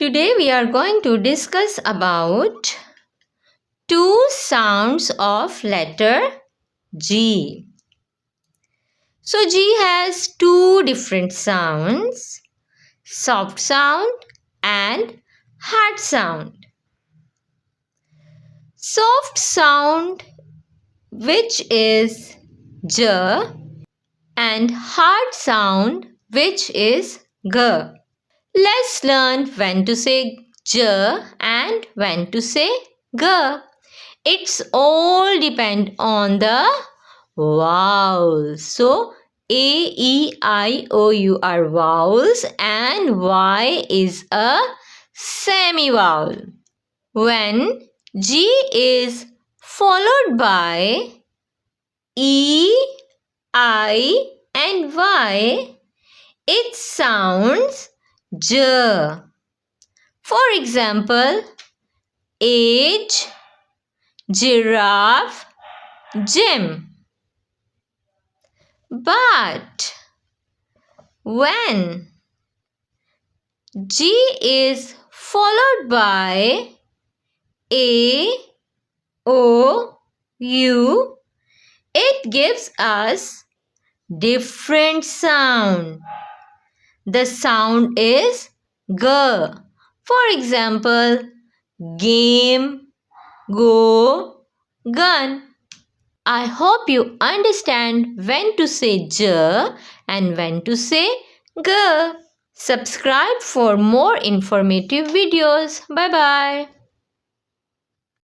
Today we are going to discuss about two sounds of letter G. So G has two different sounds, soft sound and hard sound. Soft sound, which is J, and hard sound, which is G. Let's learn when to say J and when to say G. It's all depend on the vowels. So A, E, I, O, U are vowels and Y is a semi-vowel. When G is followed by E, I and Y, it sounds J. For example, age, giraffe, gym. But when G is followed by A, O, U, it gives us different sound. The sound is G. For example, game, go, gun. I hope you understand when to say J and when to say G. Subscribe for more informative videos. Bye bye.